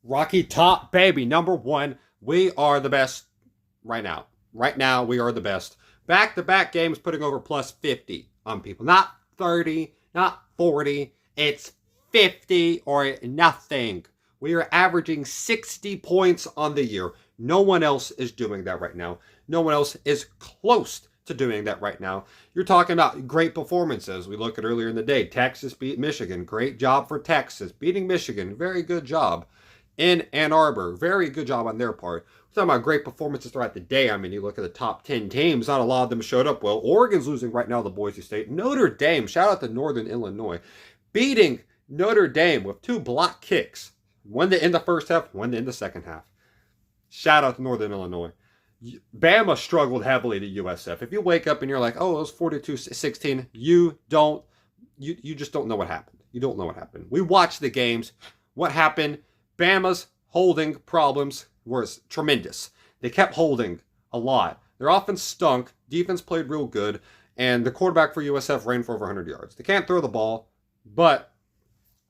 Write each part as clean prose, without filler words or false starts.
Rocky Top, baby. Number one. We are the best right now. Right now, we are the best. Back-to-back games putting over plus 50 on people. Not 30, not 40. It's 50 or nothing. We are averaging 60 points on the year. No one else is doing that right now. No one else is close to doing that right now. You're talking about great performances. We look at earlier in the day. Texas beat Michigan. Great job for Texas. Beating Michigan. Very good job. In Ann Arbor. Very good job on their part. We're talking about great performances throughout the day. I mean, you look at the top 10 teams. Not a lot of them showed up well. Oregon's losing right now to Boise State. Notre Dame. Shout out to Northern Illinois. Beating Notre Dame with 2 block kicks. One to end the first half. One to end the second half. Shout out to Northern Illinois. Bama struggled heavily to USF. If you wake up and you're like, oh, it was 42-16, you just don't know what happened. You don't know what happened. We watched the games. What happened? Bama's holding problems was tremendous. They kept holding a lot. Their offense stunk. Defense played real good. And the quarterback for USF ran for over 100 yards. They can't throw the ball. But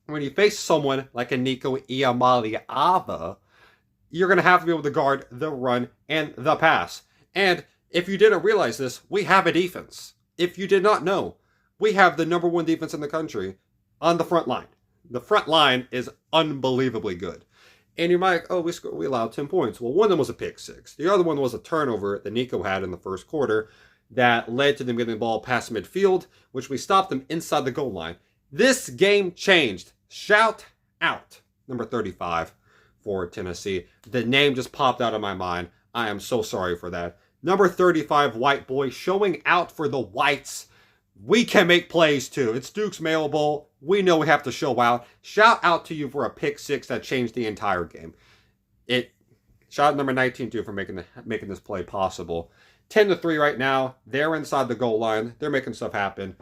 when you face someone like a Nico Iamaleava, you're going to have to be able to guard the run and the pass. And if you didn't realize this, we have a defense. If you did not know, we have the number 1 defense in the country on the front line. The front line is unbelievably good. And you're like, oh, we allowed 10 points. Well, one of them was a pick six. The other one was a turnover that Nico had in the first quarter that led to them getting the ball past midfield, which we stopped them inside the goal line. This game changed. Shout out number 35. For Tennessee. The name just popped out of my mind. I am so sorry for that. Number 35, white boy, showing out for the whites. We can make plays too. It's Duke's Mayo Bowl. We know we have to show out. Shout out to you for a pick six that changed the entire game. Shout out number 19 too for making this play possible. 10-3 right now. They're inside the goal line. They're making stuff happen.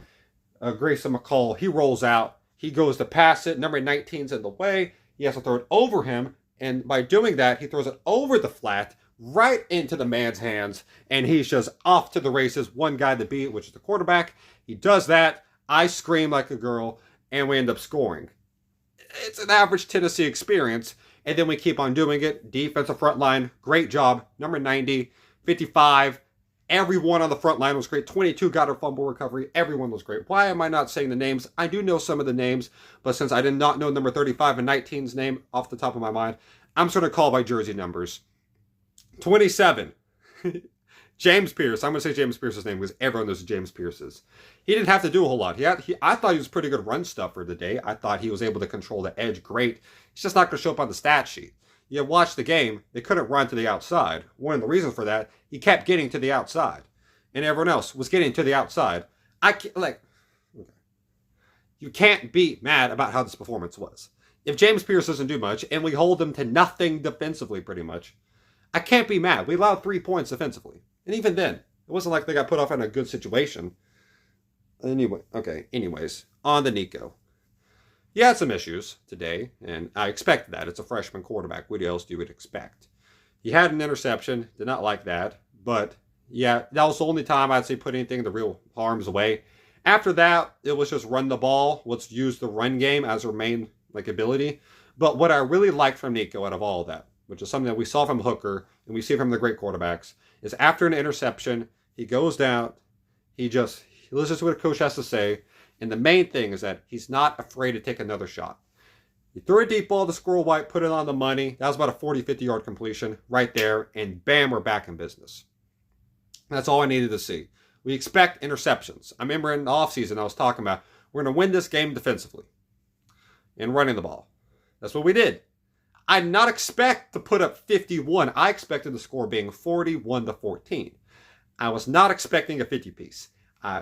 Grayson McCall, he rolls out. He goes to pass it. Number 19's in the way. He has to throw it over him. And by doing that, he throws it over the flat, right into the man's hands, and he's just off to the races. One guy to beat, which is the quarterback. He does that. I scream like a girl, and we end up scoring. It's an average Tennessee experience, and then we keep on doing it. Defensive front line, great job. Number 90, 55. Everyone on the front line was great. 22 got a fumble recovery. Everyone was great. Why am I not saying the names? I do know some of the names, but since I did not know number 35 and 19's name off the top of my mind, I'm just going to call by jersey numbers. 27. James Pierce. I'm going to say James Pierce's name because everyone knows James Pierce's. He didn't have to do a whole lot. I thought he was pretty good run stuffer today. I thought he was able to control the edge great. He's just not going to show up on the stat sheet. You watch the game, they couldn't run to the outside. One of the reasons for that, he kept getting to the outside. And everyone else was getting to the outside. You can't be mad about how this performance was. If James Pierce doesn't do much, and we hold him to nothing defensively pretty much, I can't be mad. We allowed 3 points defensively. And even then, it wasn't like they got put off in a good situation. Anyways, on to Nico. He had some issues today, and I expected that. It's a freshman quarterback. What else do you expect? He had an interception. Did not like that. But, yeah, that was the only time I'd say put anything in the real harm's way. After that, it was just run the ball. Let's use the run game as our main ability. But what I really liked from Nico out of all of that, which is something that we saw from Hooker and we see from the great quarterbacks, is after an interception, he goes down, he listens to what a coach has to say, and the main thing is that he's not afraid to take another shot. He threw a deep ball to Squirrel White, put it on the money. That was about a 40, 50-yard completion right there, and bam, we're back in business. That's all I needed to see. We expect interceptions. I remember in the offseason I was talking about, we're going to win this game defensively and running the ball. That's what we did. I did not expect to put up 51. I expected the score being 41-14. I was not expecting a 50-piece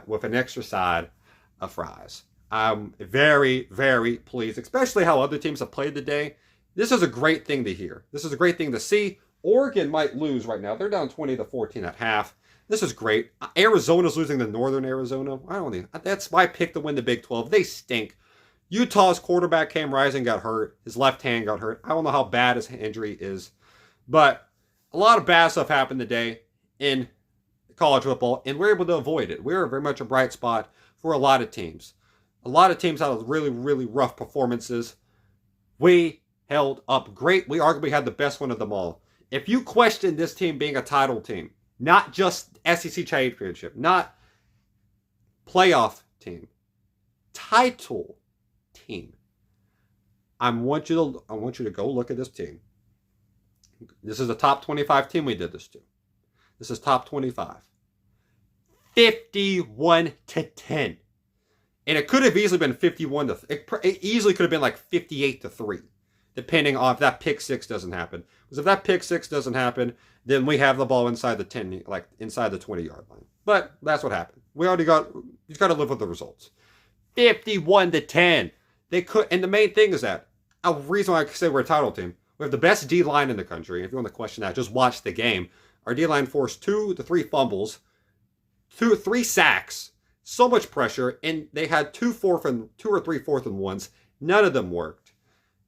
with an extra side of fries. I'm very, very pleased, especially how other teams have played today. This is a great thing to hear. This is a great thing to see. Oregon might lose right now. They're down 20-14 at half. This is great. Arizona's losing to Northern Arizona. That's why I picked to win the Big 12. They stink. Utah's quarterback Cam Rising got hurt. His left hand got hurt. I don't know how bad his injury is. But a lot of bad stuff happened today in college football, and we're able to avoid it. We're very much a bright spot for a lot of teams. A lot of teams had really, really rough performances. We held up great. We arguably had the best one of them all. If you question this team being a title team, not just SEC championship, not playoff team, title team, I want you to go look at this team. This is a top 25 team we did this to. This is top 25. 51-10. And it could have easily been 51 to it easily could have been like 58-3, depending on if that pick six doesn't happen. Because if that pick six doesn't happen, then we have the ball inside the 10, like inside the 20-yard line. But that's what happened. You just got to live with the results. 51-10. They could, and the main thing is that a reason why I say we're a title team. We have the best D line in the country. If you want to question that, just watch the game. Our D line forced 2 to 3 fumbles, 3 sacks, so much pressure, and they had 2 or 3 fourth and ones. None of them worked.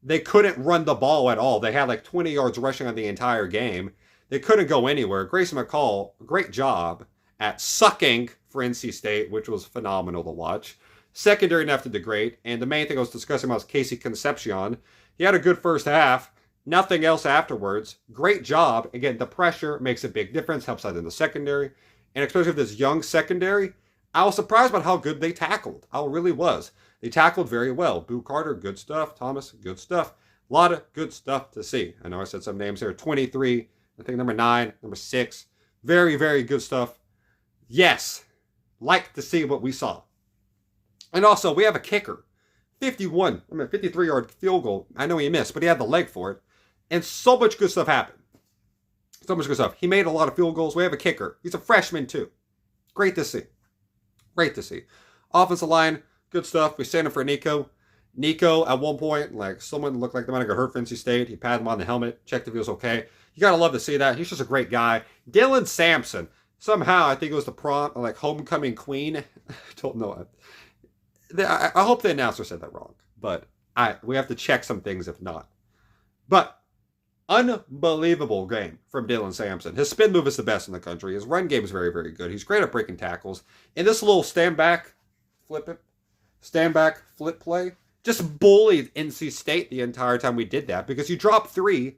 They couldn't run the ball at all. They had like 20 yards rushing on the entire game. They couldn't go anywhere. Grayson McCall, great job at sucking for NC State, which was phenomenal to watch. Secondary enough to degrade, and the main thing I was discussing about was Casey Concepcion. He had a good first half. Nothing else afterwards. Great job. Again, the pressure makes a big difference, helps out in the secondary. And especially with this young secondary, I was surprised about how good they tackled. I really was. They tackled very well. Boo Carter, good stuff. Thomas, good stuff. A lot of good stuff to see. I know I said some names here. 23, I think number 9, number 6. Very, very good stuff. Yes, like to see what we saw. And also, we have a kicker. 53-yard field goal. I know he missed, but he had the leg for it. And so much good stuff happened. So much good stuff. He made a lot of field goals. We have a kicker. He's a freshman, too. Great to see. Great to see. Offensive line, good stuff. We stand up for Nico. Nico, at one point, like, someone looked like they might have got hurt for NC State. He patted him on the helmet, checked if he was okay. You gotta love to see that. He's just a great guy. Dylan Sampson. Somehow, I think it was the homecoming queen. I don't know. I hope the announcer said that wrong, but we have to check some things if not. But unbelievable game from Dylan Sampson. His spin move is the best in the country. His run game is very, very good. He's great at breaking tackles. And this little stand back flip play just bullied NC State the entire time we did that because you drop 3.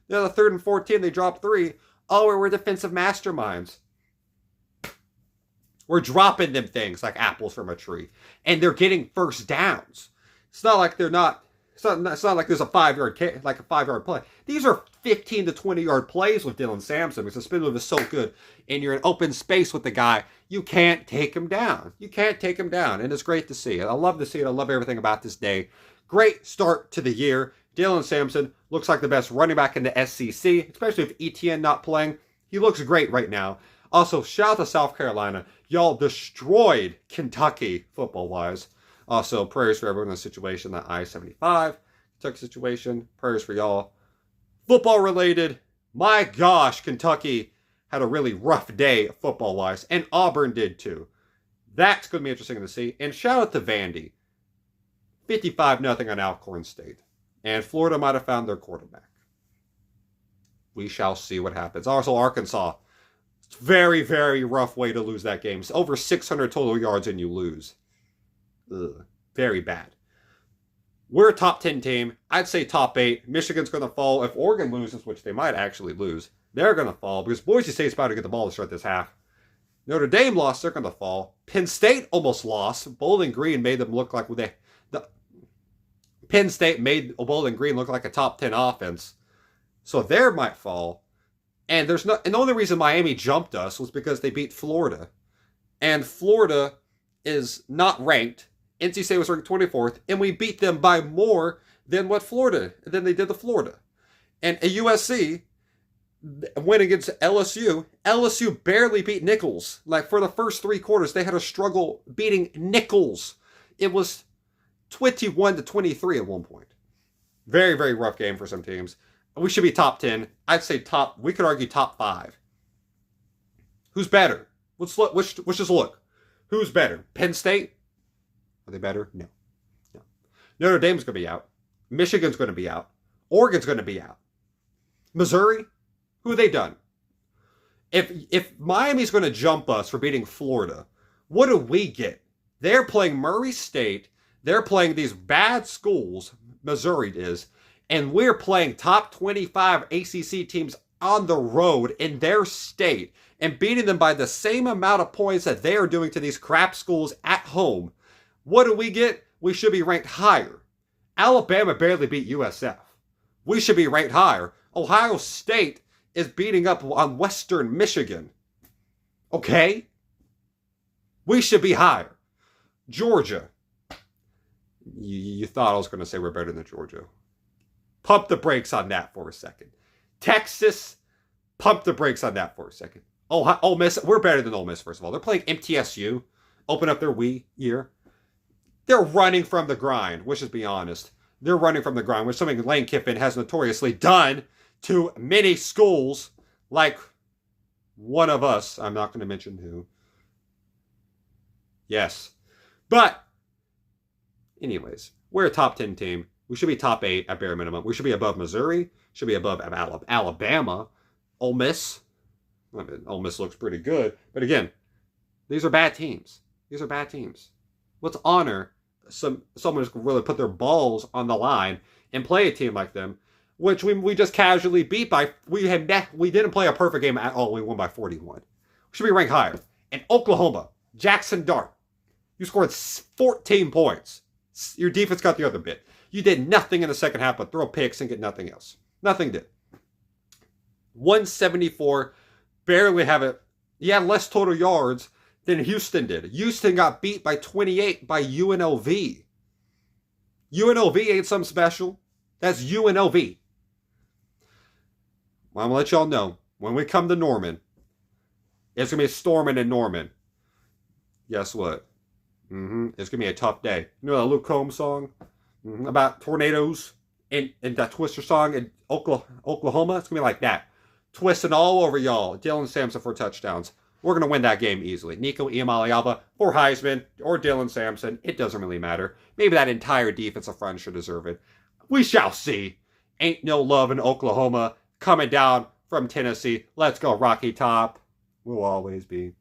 The 3rd and 14, they drop 3. Oh, we're defensive masterminds. We're dropping them things like apples from a tree. And they're getting first downs. It's not like they're not. It's not like there's a 5-yard play. These are 15 to 20-yard plays with Dylan Sampson because the spin move is so good. And you're in open space with the guy. You can't take him down. You can't take him down. And it's great to see. I love to see it. I love everything about this day. Great start to the year. Dylan Sampson looks like the best running back in the SEC, especially if ETN not playing. He looks great right now. Also, shout out to South Carolina. Y'all destroyed Kentucky football-wise. Also, prayers for everyone in the situation, that I-75 Kentucky situation. Prayers for y'all. Football-related, my gosh, Kentucky had a really rough day football-wise, and Auburn did too. That's going to be interesting to see. And shout out to Vandy. 55-0 on Alcorn State. And Florida might have found their quarterback. We shall see what happens. Also, Arkansas. Very, very rough way to lose that game. It's over 600 total yards and you lose. Ugh, very bad. We're a top 10 team. I'd say top 8. Michigan's going to fall. If Oregon loses, which they might actually lose, they're going to fall because Boise State's about to get the ball to start this half. Notre Dame lost. They're going to fall. Penn State almost lost. Bowling Green made them look like Penn State made Bowling Green look like a top 10 offense. So they might fall. And the only reason Miami jumped us was because they beat Florida. And Florida is not ranked. NC State was ranked 24th, and we beat them by more than they did to Florida. And a USC went against LSU. LSU barely beat Nichols. Like, for the first 3 quarters, they had a struggle beating Nichols. It was 21-23 at one point. Very, very rough game for some teams. We should be top 10. I'd say we could argue top 5. Who's better? Let's just look. Who's better? Penn State? Are they better? No. Notre Dame's going to be out. Michigan's going to be out. Oregon's going to be out. Missouri? Who have they done? If Miami's going to jump us for beating Florida, what do we get? They're playing Murray State. They're playing these bad schools, Missouri is, And we're playing top 25 ACC teams on the road in their state and beating them by the same amount of points that they are doing to these crap schools at home. What do we get? We should be ranked higher. Alabama barely beat USF. We should be ranked higher. Ohio State is beating up on Western Michigan. Okay? We should be higher. Georgia. You thought I was going to say we're better than Georgia. Pump the brakes on that for a second. Texas, pump the brakes on that for a second. Ole Miss, we're better than Ole Miss, first of all. They're playing MTSU. Open up their year. They're running from the grind, which is be honest. They're running from the grind, which something Lane Kiffin has notoriously done to many schools, like one of us. I'm not going to mention who. Yes. But, anyways, we're a top 10 team. We should be top 8 at bare minimum. We should be above Missouri. Should be above Alabama. Ole Miss. I mean, Ole Miss looks pretty good. But again, these are bad teams. These are bad teams. Let's honor someone who's really put their balls on the line and play a team like them, which we just casually beat by. We didn't play a perfect game at all. We won by 41. We should be ranked higher. And Oklahoma, Jackson Dart, you scored 14 points. Your defense got the other bit. You did nothing in the second half but throw picks and get nothing else. Nothing did. 174, barely have it. He had less total yards than Houston did. Houston got beat by 28 by UNLV. UNLV ain't something special. That's UNLV. Well, I'm going to let y'all know, when we come to Norman, it's going to be storming in Norman. Guess what? It's going to be a tough day. You know that Luke Combs song about tornadoes and that Twister song in Oklahoma? It's going to be like that. Twisting all over y'all. Dylan Sampson for touchdowns. We're going to win that game easily. Nico Iamaleava or Heisman or Dylan Sampson. It doesn't really matter. Maybe that entire defensive front should deserve it. We shall see. Ain't no love in Oklahoma. Coming down from Tennessee. Let's go, Rocky Top. Will always be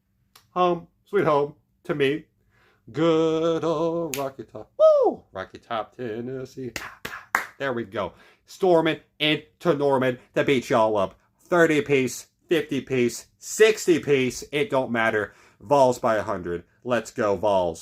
home. Sweet home to me. Good old Rocky Top. Woo! Rocky Top, Tennessee. There we go. Storming into Norman to beat y'all up. 30 piece, 50 piece, 60 piece. It don't matter. Vols by 100. Let's go, Vols.